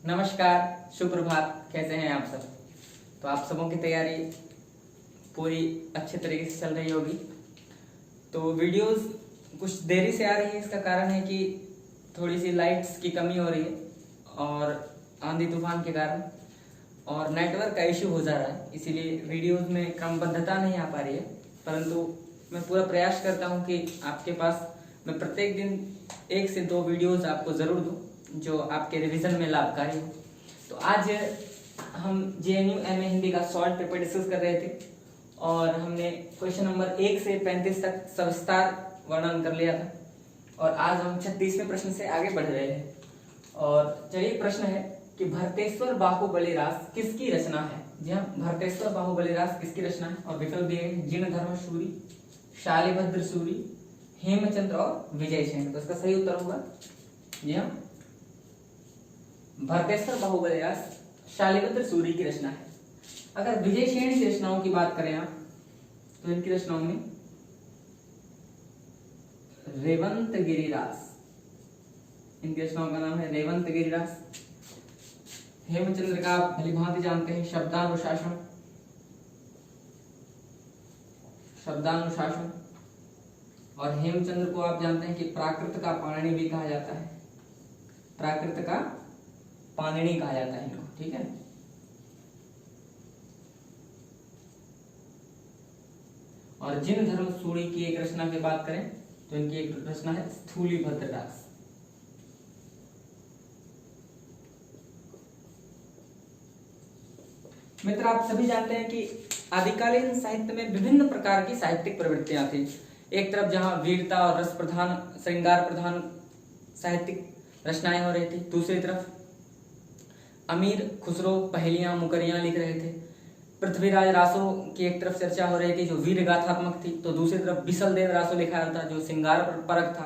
नमस्कार, सुप्रभात। कैसे हैं आप सब? तो आप सबों की तैयारी पूरी अच्छे तरीके से चल रही होगी। तो वीडियोस कुछ देरी से आ रही है, इसका कारण है कि थोड़ी सी लाइट्स की कमी हो रही है और आंधी तूफान के कारण और नेटवर्क का इश्यू हो जा रहा है, इसीलिए वीडियोस में क्रमबद्धता नहीं आ पा रही है। परंतु मैं पूरा प्रयास करता हूं कि आपके पास मैं प्रत्येक दिन 1 से 2 वीडियोस आपको ज़रूर दूं जो आपके रिवीजन में लाभकारी हो। तो आज हम JNU MA हिंदी का शॉर्ट पेपर डिस्कस कर रहे थे और हमने क्वेश्चन नंबर 1 से 35 तक सविस्तार वर्णन कर लिया था और आज हम 36वें प्रश्न से आगे बढ़ रहे हैं। और चलिए, प्रश्न है कि भरतेश्वर बाहुबली रास किसकी रचना है? जी हाँ, भरतेश्वर बाहुबली रास किसकी रचना है? और विकल्प दिए गए जिनधर्म सूरी, शालिभद्र सूरी, हेमचंद्र और विजय सेन। तो इसका सही उत्तर होगा जी हाँ, भरतेश्वर बाहुबली रास शालिभद्र सूरी की रचना है। अगर विजय सेन की रचनाओं की बात करें आप, तो इनकी रचनाओं में रेवंत गिरिरास, इनकी रचनाओं का नाम है रेवंत गिरिरास। हेमचंद्र का आप भली भांति जानते हैं शब्दानुशासन, शब्दानुशासन। और हेमचंद्र को आप जानते हैं कि प्राकृत का पाणिनि भी कहा जाता है, प्राकृत का पाणिनि कहा जाता है इनको, ठीक है। और जिन धर्म सूरी की एक रचना की बात करें तो इनकी एक रचना है स्थूलीभद्र रास। मित्र, आप सभी जानते हैं कि आदिकालीन साहित्य में विभिन्न प्रकार की साहित्यिक प्रवृत्तियां थी। एक तरफ जहां वीरता और रस प्रधान, श्रृंगार प्रधान साहित्यिक रचनाएं हो रही थी, दूसरी तरफ अमीर खुसरो पहेलियां मुकरियां लिख रहे थे। पृथ्वीराज रासो की एक तरफ चर्चा हो रही थी जो वीर गाथात्मक थी, तो दूसरी तरफ बिसलदेव रासो लिखा रहा था जो श्रृंगार परक था।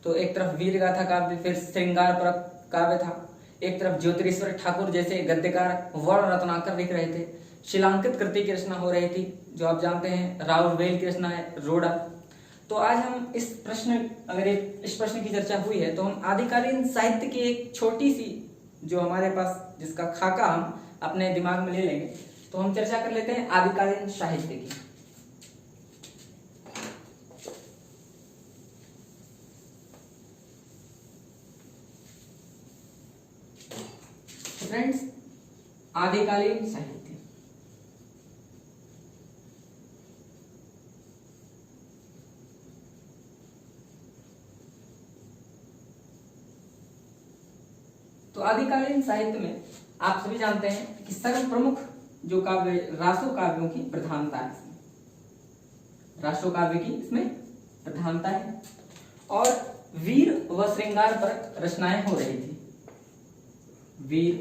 तो एक तरफ वीर गाथा काव्य, फिर श्रृंगार परक काव्य था। एक तरफ ज्योतिरीश्वर ठाकुर जैसे गद्यकार वर्ण रत्नाकर लिख रहे थे। शिलांकित कृति की रचना हो रही थी जो आप जानते हैं राउरवेल की रचना है रोडा। तो आज हम इस प्रश्न की चर्चा हुई है तो हम आदिकालीन साहित्य की एक छोटी सी, जो हमारे पास जिसका खाका हम अपने दिमाग में ले लेंगे, तो हम चर्चा कर लेते हैं आदिकालीन साहित्य की। फ्रेंड्स, आदिकालीन साहित्य तो आदिकालीन साहित्य में आप सभी जानते हैं कि सर्व प्रमुख जो काव्य रासो काव्यों की प्रधानता है, इसमें रासो काव्य की इसमें प्रधानता है और वीर व श्रृंगार पर रचनाएं हो रही थी। वीर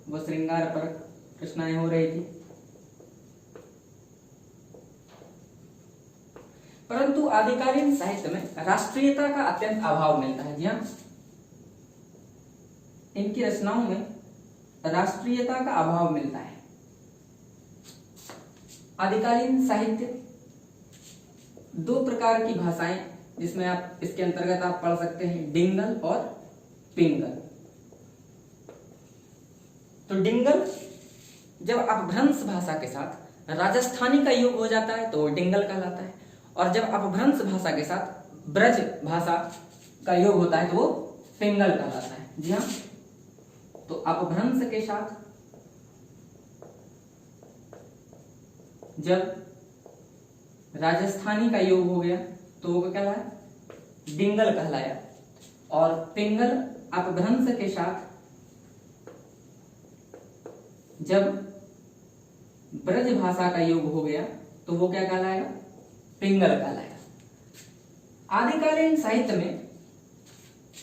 व श्रृंगार पर रचनाएं हो रही थी, परंतु आदिकालीन साहित्य में राष्ट्रीयता का अत्यंत अभाव मिलता है। जी हाँ, इनकी रचनाओं में राष्ट्रीयता का अभाव मिलता है। आदिकालीन साहित्य 2 प्रकार की भाषाएं, जिसमें आप इसके अंतर्गत आप पढ़ सकते हैं डिंगल और पिंगल। तो डिंगल जब अपभ्रंश भाषा के साथ राजस्थानी का योग हो जाता है तो वो डिंगल कहलाता है, और जब अपभ्रंश भाषा के साथ ब्रज भाषा का योग होता है तो वो पिंगल कहलाता है। जी हाँ, तो अपभ्रंश के साथ जब राजस्थानी का योग हो गया तो वो क्या कहलाया? डिंगल कहलाया। और पिंगल अपभ्रंश के साथ जब ब्रज भाषा का योग हो गया तो वो क्या कहलाएगा? पिंगल कहलाएगा। आदिकालीन साहित्य में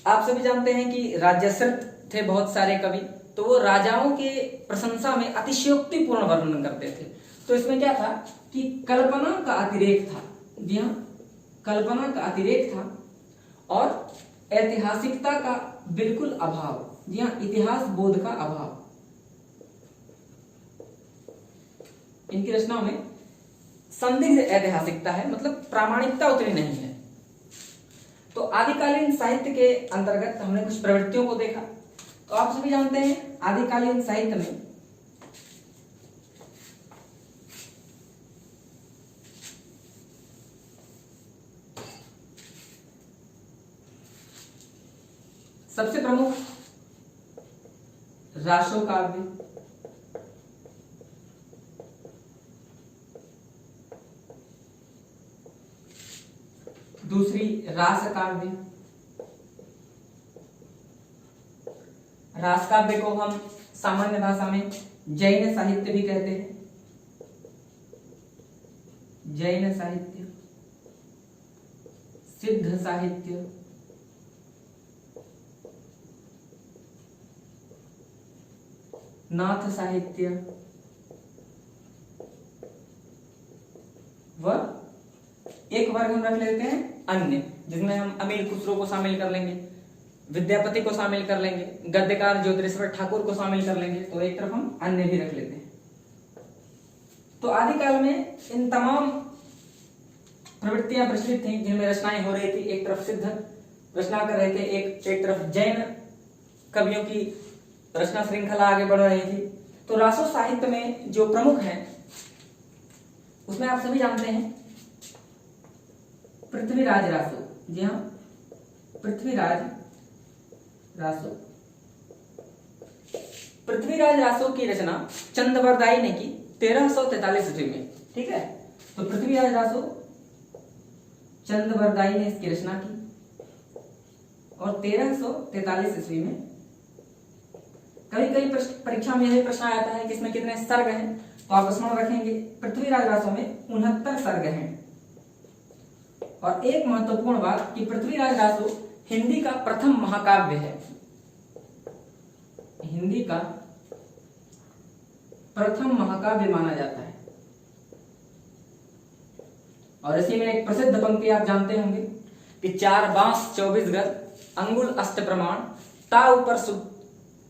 आप सभी जानते हैं कि राजश्रित थे बहुत सारे कवि, तो वो राजाओं के प्रशंसा में अतिशयोक्तिपूर्ण वर्णन करते थे। तो इसमें क्या था कि कल्पना का अतिरेक था। जी हाँ, कल्पना का अतिरेक था और ऐतिहासिकता का बिल्कुल अभाव। जी हाँ, इतिहास बोध का अभाव। इनकी रचनाओं में संदिग्ध ऐतिहासिकता है, मतलब प्रामाणिकता उतनी नहीं है। तो आदिकालीन साहित्य के अंतर्गत हमने कुछ प्रवृत्तियों को देखा। तो आप सभी जानते हैं आदिकालीन साहित्य में सबसे प्रमुख रासो काव्य, दूसरी रास काव्य। रास काव्य को हम सामान्य भाषा में जैन साहित्य भी कहते हैं। जैन साहित्य, सिद्ध साहित्य, नाथ साहित्य व एक वर्ग हम रख लेते हैं अन्य, जिसमें हम अमीर खुसरो को शामिल कर लेंगे, विद्यापति को शामिल कर लेंगे, गद्यकार ज्योतिरेश्वर ठाकुर को शामिल कर लेंगे। तो एक तरफ हम अन्य भी रख लेते हैं। तो आदिकाल में इन तमाम प्रवृत्तियां प्रचलित थी जिनमें रचनाएं हो रही थी। एक तरफ सिद्ध रचना कर रहे थे, एक तरफ जैन कवियों की रचना श्रृंखला आगे बढ़ रही थी। तो रासो साहित्य में जो प्रमुख हैं उसमें आप सभी जानते हैं पृथ्वीराज रासो। जी हाँ, पृथ्वीराज रासो। पृथ्वीराज रासो की रचना चंदवरदाई ने की 1343 ईस्वी में। ठीक है, तो पृथ्वीराज रासो चंदवरदाई ने इसकी रचना की और 1343 ईस्वी में। कभी कभी परीक्षा में यह प्रश्न आता है कि इसमें कितने सर्ग हैं, तो आप स्मरण रखेंगे पृथ्वीराज रासो में 69 सर्ग हैं। और एक महत्वपूर्ण बात कि पृथ्वीराज रासो हिंदी का प्रथम महाकाव्य है। हिंदी का प्रथम महाकाव्य माना जाता है। और इसी में एक प्रसिद्ध पंक्ति आप जानते होंगे कि 4 बांस 24 गज, अंगुल अष्ट प्रमाण, ता ऊपर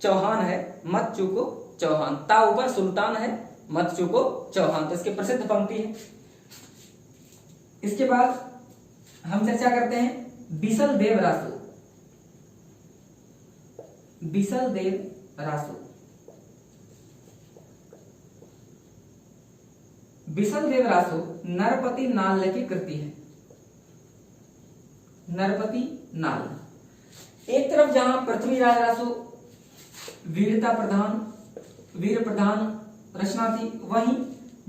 चौहान है मत चूको चौहान। ता ऊपर सुल्तान है मत चूको चौहान। तो इसकी प्रसिद्ध पंक्ति है। इसके बाद हम चर्चा करते हैं बिसल देव रासो। बिसल देव रासो। बिसल देव रासो नरपति नाल की कृति है। नरपति नाल। एक तरफ जहां पृथ्वीराज रासो वीर प्रधान रचना थी, वहीं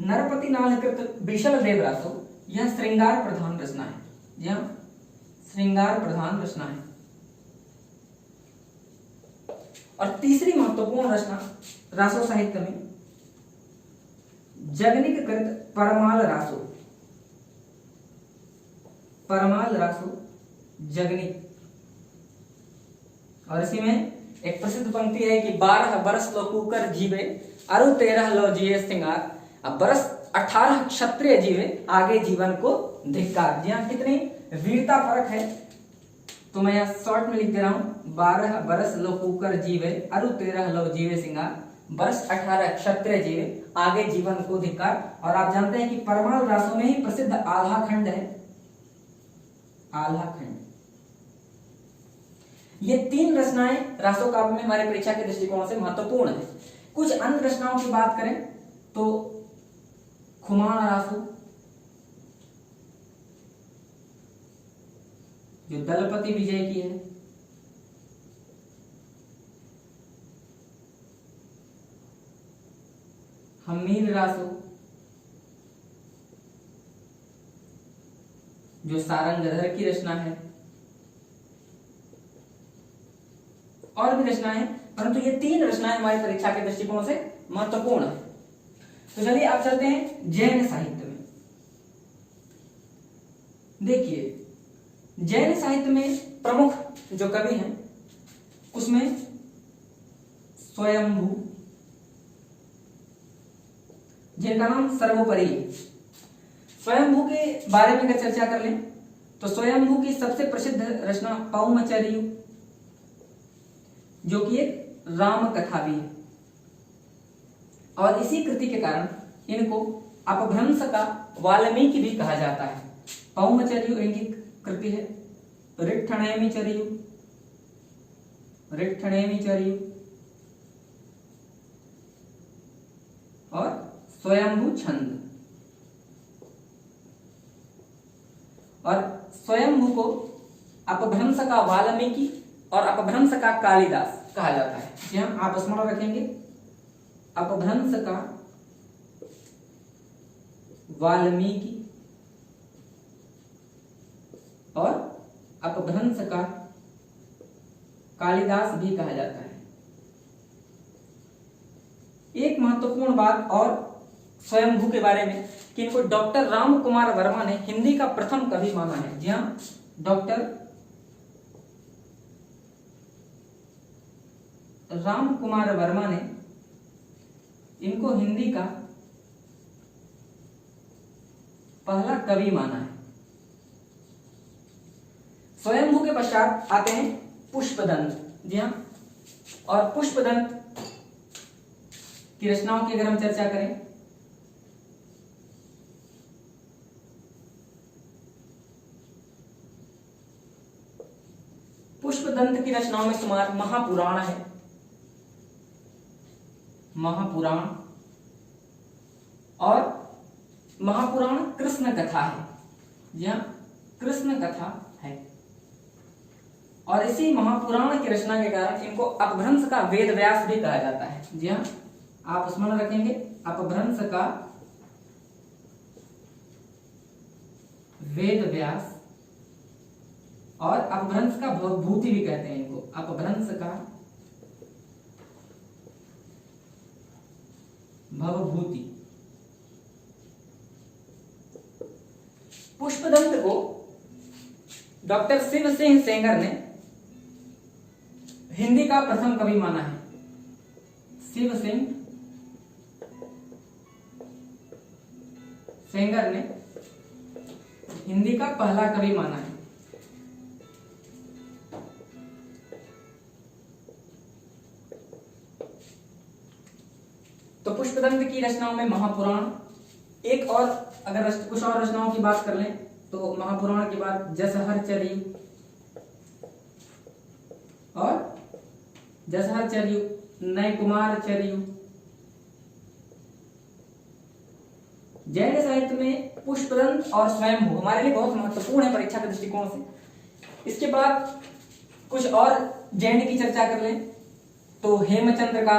नरपति नाल कृत बिसल देव रासो यह श्रृंगार प्रधान रचना है। यह श्रृंगार प्रधान रचना है। और तीसरी महत्वपूर्ण रचना रासो साहित्य में जगनिक कृत परमाल रासो। परमाल रासो जगनिक। और इसी में एक प्रसिद्ध पंक्ति है कि 12 बरस लो कुकर जीवे अरु 13 लो जिए सिंगार। अब बरस 18 क्षत्रिय जीवे आगे जीवन को धिक्कार। यहाँ कितनी वीरता फर्क है, तो मैं यहाँ शॉर्ट में लिख दे रहा हूं 12 बरस लो कुकर जीवे अरु 13 लो जीवे सिंगार। बरस 18 क्षत्रिय जीवे आगे जीवन को धिक्कार। और आप जानते हैं कि परमाल रासो में ही प्रसिद्ध आल्हा खंड है। आल्हा खंड। ये 3 रचनाएं रासो काव्य में हमारे परीक्षा के दृष्टिकोण से महत्वपूर्ण है। कुछ अन्य रचनाओं की बात करें तो खुमान रासो जो दलपति विजय की है, हमीर रासो जो सारंगधर की रचना है, और भी रचनाएं, परंतु ये 3 रचनाएं हमारी परीक्षा के दृष्टिकोण से महत्वपूर्ण है। तो चलिए आप चलते हैं जैन साहित्य में। देखिए जैन साहित्य में प्रमुख जो कवि हैं उसमें स्वयंभू, जिनका नाम सर्वोपरि है। स्वयंभू के बारे में अगर चर्चा कर लें तो स्वयंभू की सबसे प्रसिद्ध रचना पौमचर्यु, जो कि एक राम कथा भी है। और इसी कृति के कारण इनको अपभ्रंश का वाल्मीकि भी कहा जाता है। पौमचर्यु इनकी कृति है। रिट्ठणेमिचर्यु, रिट्ठणेमिचर्यु स्वयंभू छंद। और स्वयंभू को अपभ्रंश का वाल्मीकि और अपभ्रंश का कालिदास कहा जाता है। जी हाँ, आप स्मरण रखेंगे, अपभ्रंश का वाल्मीकि और अपभ्रंश का कालिदास भी कहा जाता है। एक महत्वपूर्ण बात और स्वयंभू के बारे में कि इनको डॉक्टर राम कुमार वर्मा ने हिंदी का प्रथम कवि माना है। जी हाँ, डॉक्टर राम कुमार वर्मा ने इनको हिंदी का पहला कवि माना है। स्वयंभू के पश्चात आते हैं पुष्पदंत। जी हाँ, और पुष्पदंत की रचनाओं की अगर हम चर्चा करें पुष्पदंत की रचनाओं में शुमार महापुराण है, महापुराण, और महापुराण कृष्ण कथा है। जी हाँ, कृष्ण कथा है। और इसी महापुराण की रचना के कारण इनको अपभ्रंश का वेद व्यास भी कहा जाता है। जी हाँ, आप स्मरण रखेंगे, अपभ्रंश का वेद व्यास और अपभ्रंश का भवभूति भी कहते हैं इनको, अपभ्रंश का भवभूति। पुष्पदंत को डॉक्टर शिव सिंह सेंगर ने हिंदी का प्रथम कवि माना है। शिव सिंह सेंगर ने हिंदी का पहला कवि माना है। तो पुष्पदंत की रचनाओं में महापुराण, एक और अगर कुछ और रचनाओं की बात कर लें तो महापुराण के बाद जसहरचर्यु और जसहरचर्यु, नयकुमारचर्यु। जैन साहित्य में पुष्पदंत और स्वयंभू हमारे लिए बहुत महत्वपूर्ण है परीक्षा के दृष्टिकोण से। इसके बाद कुछ और जैन की चर्चा कर लें तो हेमचंद्र का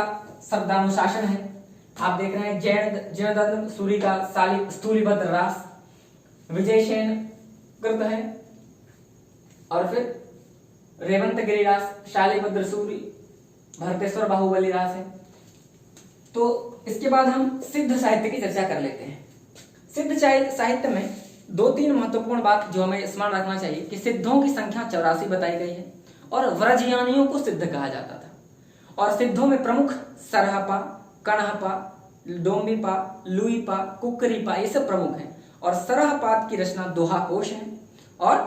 शब्दानुशासन है। आप देख रहे हैं जयदत्त सूरी का स्थूलिबद्ध रास, विजयसेन कृत है, और फिर रेवंत गिरिरास, शालिभद्र सूरी, भरतेश्वर बाहुबली रास है। तो इसके बाद हम सिद्ध साहित्य की चर्चा कर लेते हैं। सिद्ध साहित्य में दो तीन महत्वपूर्ण बात जो हमें स्मरण रखना चाहिए कि सिद्धों की संख्या 84 बताई गई है और व्रजयानियों को सिद्ध कहा जाता था। और सिद्धों में प्रमुख सरहपा, कणहपा, डोम्बीपा, लुईपा, कुक्करीपा, ये सब प्रमुख हैं। और सरहपात की रचना दोहा कोश है और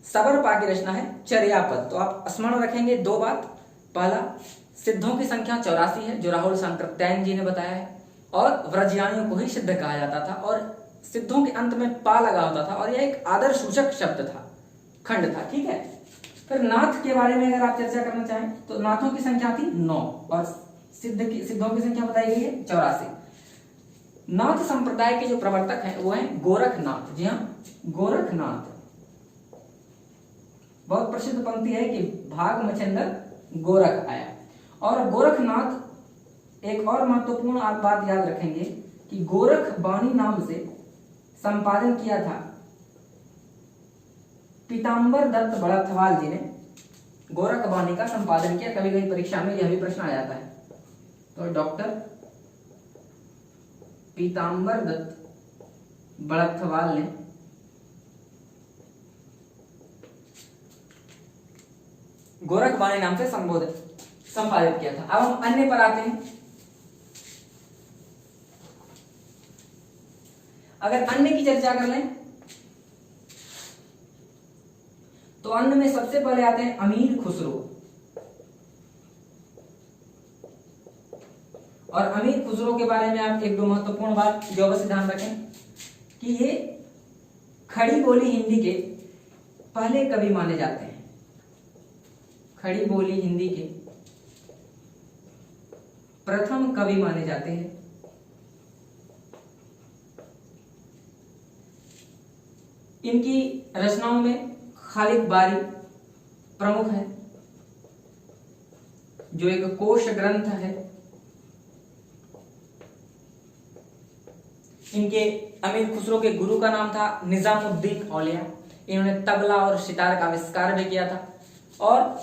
सबरपा की रचना है चर्यापद। तो आप स्मरण रखेंगे दो बात, पहला सिद्धों की संख्या 84 है जो राहुल सांकृत्यायन जी ने बताया है, और व्रजयानियों को ही सिद्ध कहा जाता था, और सिद्धों के अंत में पा लगा होता था, और यह एक आदर सूचक शब्द था, खंड था। ठीक है, फिर नाथ के बारे में अगर आप चर्चा करना चाहें तो नाथों की संख्या थी 9 और सिद्धों की संख्या बताई गई है 84। नाथ संप्रदाय के जो प्रवर्तक हैं वो हैं गोरखनाथ। जी हाँ, गोरखनाथ। बहुत प्रसिद्ध पंक्ति है कि भाग मच्छिंदर गोरख आया। और गोरखनाथ, एक और महत्वपूर्ण आप बात याद रखेंगे कि गोरख बानी नाम से संपादन किया था पीताम्बर दत्त बड़थवाल जी ने, गोरख बानी का संपादन किया। कभी कभी परीक्षा में यह भी प्रश्न आ जाता है। तो डॉक्टर पीताम्बर दत्त बड़थवाल ने गोरख बानी नाम से संपादित किया था। अब हम अन्य पर आते हैं। अगर अन्य की चर्चा कर लें तो अन्य में सबसे पहले आते हैं अमीर खुसरो। और अमीर खुसरो के बारे में आप एक दो महत्वपूर्ण बात जो अवश्य ध्यान रखें कि ये खड़ी बोली हिंदी के पहले कवि माने जाते हैं। खड़ी बोली हिंदी के प्रथम कवि माने जाते हैं। इनकी रचनाओं में खालिद बारी प्रमुख है, जो एक कोश ग्रंथ है। इनके अमीर खुसरो के गुरु का नाम था निजामुद्दीन औलिया। इन्होंने तबला और सितार का आविष्कार भी किया था और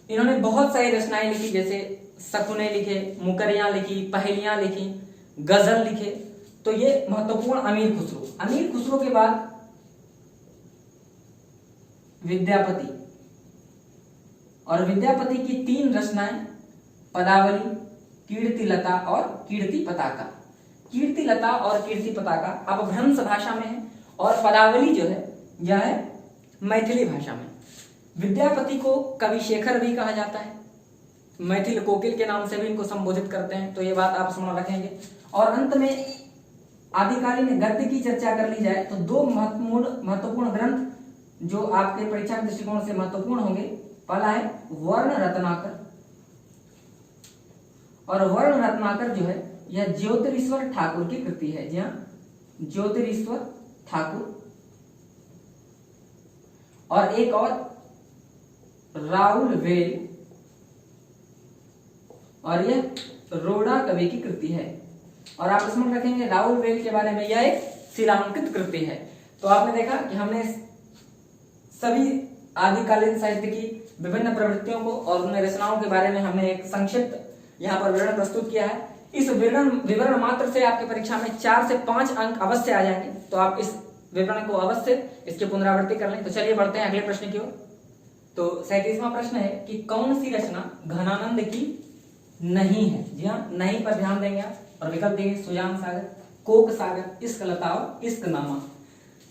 इन्होंने बहुत सारी रचनाएं लिखी, जैसे शकुने लिखे, मुकरियां लिखी, पहेलियां लिखी, गजल लिखे। तो ये महत्वपूर्ण अमीर खुसरो के बाद विद्यापति, और विद्यापति की 3 रचनाएं पदावली, कीर्तिलता और कीर्ति पताका। कीर्तिलता और कीर्ति पताका अपभ्रंश भाषा में है और पदावली जो है यह है मैथिली भाषा में। विद्यापति को कवि शेखर भी कहा जाता है, मैथिल कोकिल के नाम से भी इनको संबोधित करते हैं, तो ये बात आप स्मरण रखेंगे। और अंत में आदिकालीन गद्य की चर्चा कर ली जाए तो 2 महत्वपूर्ण ग्रंथ जो आपके परीक्षा के दृष्टिकोण से महत्वपूर्ण होंगे, पहला है वर्ण रत्नाकर, और वर्ण रत्नाकर जो है यह ज्योतिरीश्वर ठाकुर की कृति है। जी हाँ, ज्योतिरीश्वर ठाकुर। और एक और राहुल वेल, और यह रोड़ा कवि की कृति है। और आप स्मरण रखेंगे राहुल वेल के बारे में, यह एक शिलांकित कृति है। तो आपने देखा कि हमने सभी आदिकालीन साहित्य की विभिन्न प्रवृत्तियों को और उनमें रचनाओं के बारे में हमने एक संक्षिप्त यहाँ पर विवरण प्रस्तुत किया है। इस विवरण मात्र से आपके परीक्षा में 4 से 5 अंक अवश्य आ जाएंगे, तो आप इस विवरण को अवश्य इसकी पुनरावृत्ति कर लें। तो चलिए बढ़ते हैं अगले प्रश्न की ओर। तो 37वां प्रश्न है कि कौन सी रचना घनानंद की नहीं है। जी हाँ, नहीं पर ध्यान देंगे आप, और विकल्प देंगे सुजान सागर, कोक सागर, इश्क लता और इश्क नामा।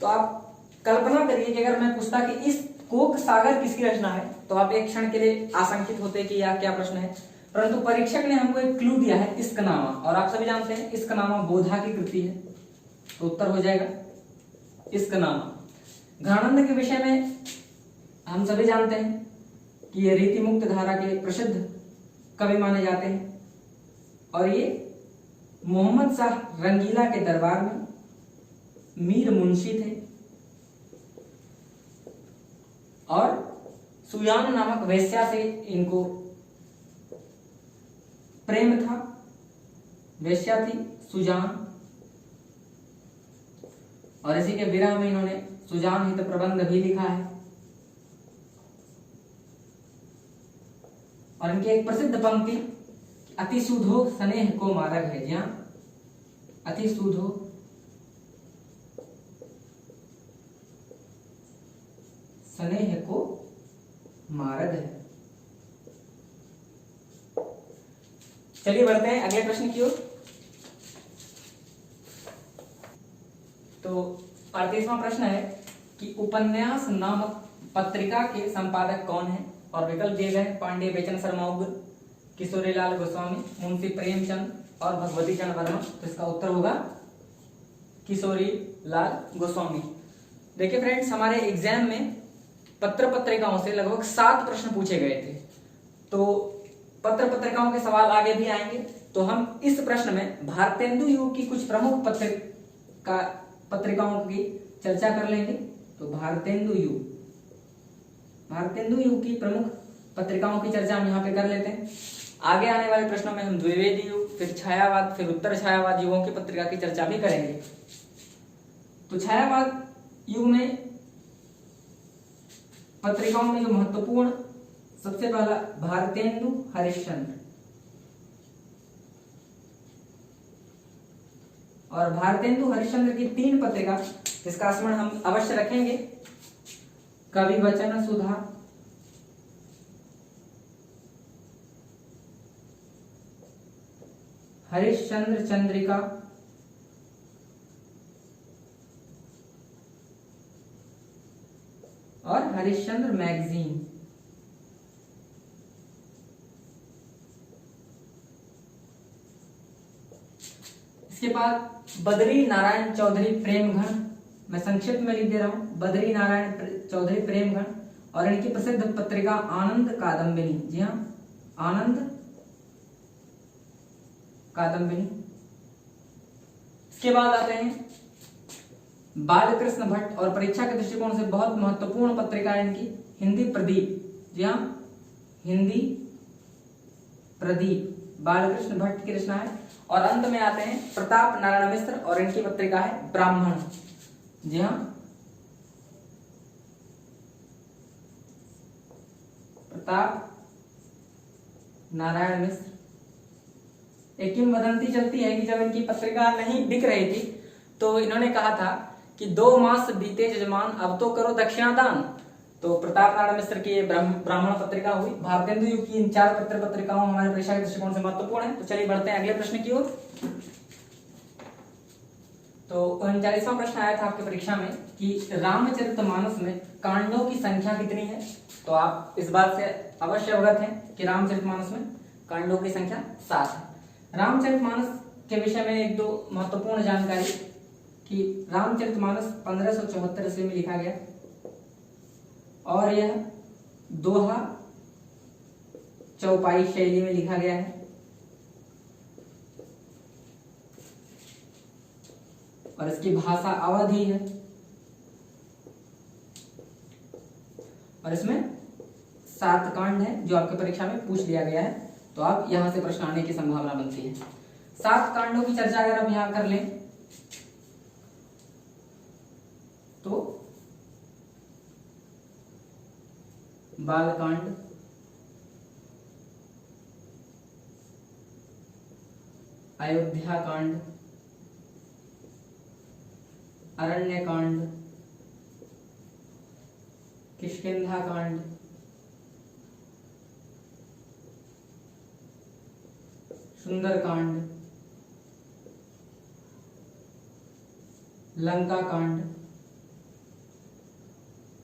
तो आप कल्पना करिए कि अगर मैं पूछता कि इस कोक सागर किसकी रचना है, तो आप एक क्षण के लिए आशंकित होते कि यह क्या प्रश्न है, परंतु परीक्षक ने हमको एक क्लू दिया है, इश्क नामा। और आप सभी जानते हैं इश्क नामा बोधा की कृति है, तो उत्तर हो जाएगा इश्क नामा। घनानंद के विषय में हम सभी जानते हैं कि ये रीति मुक्त धारा के प्रसिद्ध कवि माने जाते हैं, और ये मोहम्मद शाह रंगीला के दरबार में मीर मुंशी थे, और सुजान नामक वेश्या से इनको प्रेम था। वेश्या थी सुजान, और इसी के विरह में इन्होंने सुजान हित प्रबंध भी लिखा है। और इनकी एक प्रसिद्ध पंक्ति अति सुधो स्नेह को मारग है। जी हाँ, अति सुधो स्नेह को मारग है। चलिए बढ़ते हैं अगले प्रश्न की ओर। तो 38वां प्रश्न है कि उपन्यास नामक पत्रिका के संपादक कौन है, और विकल्प दिए गए पांडे बेचन शर्मा उग्र, किशोरीलाल गोस्वामी, मुंशी प्रेमचंद और भगवती चंद वर्मा। तो इसका उत्तर होगा किशोरीलाल गोस्वामी। देखिए फ्रेंड्स, हमारे एग्जाम में पत्र पत्रिकाओं से लगभग 7 प्रश्न पूछे गए थे, तो पत्र पत्रिकाओं के सवाल आगे भी आएंगे। तो हम इस प्रश्न में भारतेंदु युग की कुछ प्रमुख पत्रिकाओं की चर्चा कर लेंगे। तो भारतेंदु युग की प्रमुख पत्रिकाओं की चर्चा हम यहाँ पे कर लेते हैं। आगे आने वाले प्रश्नों में हम द्विवेदी युग, फिर छायावाद, फिर उत्तर छायावाद युगों की पत्रिका की चर्चा भी करेंगे। तो छायावाद युग में पत्रिकाओं में जो महत्वपूर्ण, सबसे पहला भारतेंदु हरिश्चंद्र, और भारतेंदु हरिश्चंद्र की 3 पत्रिका, जिसका स्मरण हम अवश्य रखेंगे, कवि वचन सुधा, हरिश्चंद्र चंद्रिका और हरिश्चंद्र मैगजीन। इसके बाद बद्री नारायण चौधरी प्रेमघन, मैं संक्षिप्त में लिख दे रहा हूं, बद्री नारायण चौधरी प्रेमघन, और इनकी प्रसिद्ध पत्रिका आनंद कादम्बिनी। जी हाँ, आनंद कादम्बिनी। इसके बाद आते हैं बालकृष्ण भट्ट और परीक्षा के दृष्टिकोण से बहुत महत्वपूर्ण पत्रिका है इनकी हिंदी प्रदीप। जी हाँ, हिंदी प्रदीप बालकृष्ण भट्ट की रचना है। और अंत में आते हैं प्रताप नारायण मिश्र और इनकी पत्रिका है ब्राह्मण। जी हाँ, प्रताप नारायण मिश्र। एक किंवदंती चलती है कि जब इनकी पत्रिका नहीं बिक रही थी तो इन्होंने कहा था कि 2 मास बीते जजमान, अब तो करो दक्षिणादान। तो प्रताप नारायण मिश्र की ब्राह्मण पत्रिका हुई। भारतेंदु युग की इन 4 पत्रिकाओं हमारे परीक्षा के दृष्टिकोण से महत्वपूर्ण है। तो चलिए बढ़ते हैं अगले प्रश्न की ओर। तो 39वां प्रश्न आया था आपकी परीक्षा में कि रामचरितमानस में कांडों की संख्या कितनी है। तो आप इस बात से अवश्य अवगत हैं कि रामचरितमानस में कांडों की संख्या 7 है। रामचरितमानस के विषय में एक दो महत्वपूर्ण जानकारी कि रामचरितमानस 1574 ईस्वी में लिखा गया और यह दोहा चौपाई शैली में लिखा गया है। और इसकी भाषा अवधी है और इसमें 7 कांड है जो आपके परीक्षा में पूछ लिया गया है। तो आप यहां से प्रश्न आने की संभावना बनती है। 7 कांडों की चर्चा अगर हम यहां कर लें तो बालकांड, अयोध्या कांड, अरण्य कांड, किष्किंधा कांड, सुंदर कांड, लंका कांड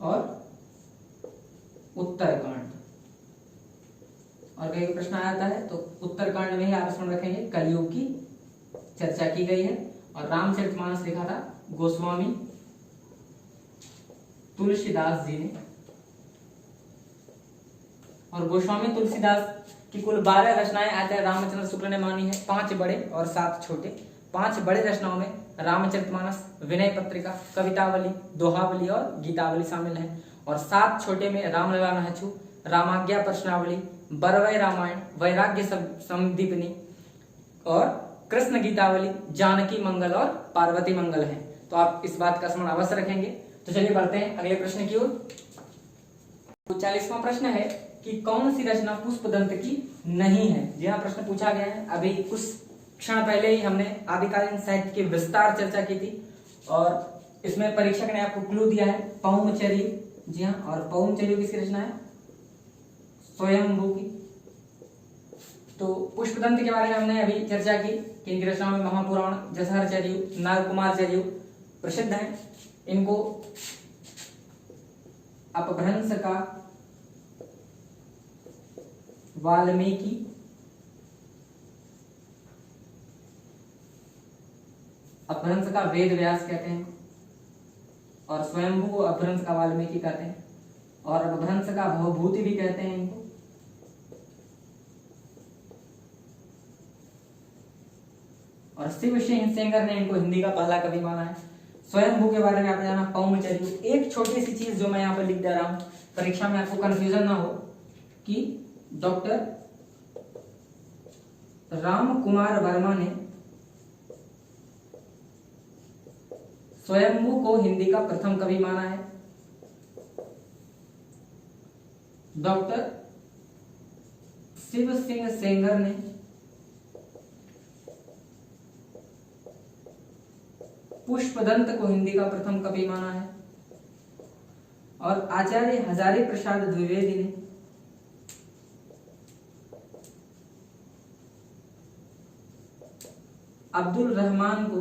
और उत्तर कांड। और कई प्रश्न आता है तो उत्तर कांड में ही आप स्मरण रखेंगे कलयुग की चर्चा की गई है। और रामचरितमानस लिखा था गोस्वामी तुलसीदास जी ने। और गोस्वामी तुलसीदास की कुल 12 रचनाएं आचार्य रामचंद्र शुक्ल ने मानी है, 5 बड़े और 7 छोटे। 5 बड़े रचनाओं में रामचरितमानस, विनय पत्रिका, कवितावली, दोहावली और गीतावली शामिल है। और 7 छोटे में रामलला नहचु, रामाज्ञा प्रश्नावली, बरवय रामायण, वैराग्य संदीपनी और कृष्ण गीतावली, जानकी मंगल और पार्वती मंगल है। तो आप इस बात का स्मरण अवश्य रखेंगे। तो चलिए बढ़ते हैं अगले प्रश्न की ओर। 40वां प्रश्न है कि कौन सी रचना पुष्पदंत की नहीं है। जी हाँ, प्रश्न पूछा गया है। अभी कुछ क्षण पहले ही हमने आदिकालीन साहित्य की विस्तार चर्चा की थी और इसमें परीक्षक ने आपको क्लू दिया है पौमचर्यु। जी हाँ, और पौमचर्यु किसकी रचना है? स्वयंभू की। तो पुष्पदंत के बारे में हमने अभी चर्चा की कि इनकी रचनाओं में महापुराण, जसहरचर्यु, नागकुमारचर्यु प्रसिद्ध हैं। इनको अपभ्रंश का वाल्मीकि, अपभ्रंश का वेद व्यास कहते हैं और स्वयंभू को अपभ्रंश का वाल्मीकि कहते हैं और अपभ्रंश का भवभूति भी कहते हैं इनको। और शिव सिंह सेंगर ने इनको हिंदी का पहला कवि माना है। स्वयंभू के बारे में आपने जाना पौमचर्यु। एक छोटी सी चीज जो मैं यहाँ पर लिख दे रहा हूं, परीक्षा में आपको कंफ्यूजन ना हो, कि डॉक्टर राम कुमार वर्मा ने स्वयंभू को हिंदी का प्रथम कवि माना है। डॉक्टर शिव सिंह सेंगर ने पुष्पदंत को हिंदी का प्रथम कवि माना है और आचार्य हजारी प्रसाद द्विवेदी ने अब्दुल रहमान को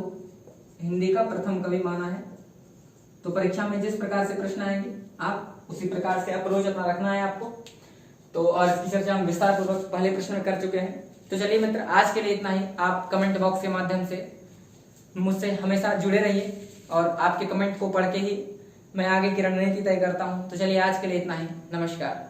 हिंदी का प्रथम कवि माना है। तो परीक्षा में जिस प्रकार से प्रश्न आएंगे आप उसी प्रकार से अप्रोच अपना रखना है आपको। तो और इसकी चर्चा हम विस्तार पूर्वक पहले प्रश्न में कर चुके हैं। तो चलिए मित्र, आज के लिए इतना ही। आप कमेंट बॉक्स के माध्यम से मुझसे हमेशा जुड़े रहिए और आपके कमेंट को पढ़ के ही मैं आगे की रणनीति तय करता हूं। तो चलिए आज के लिए इतना ही। नमस्कार।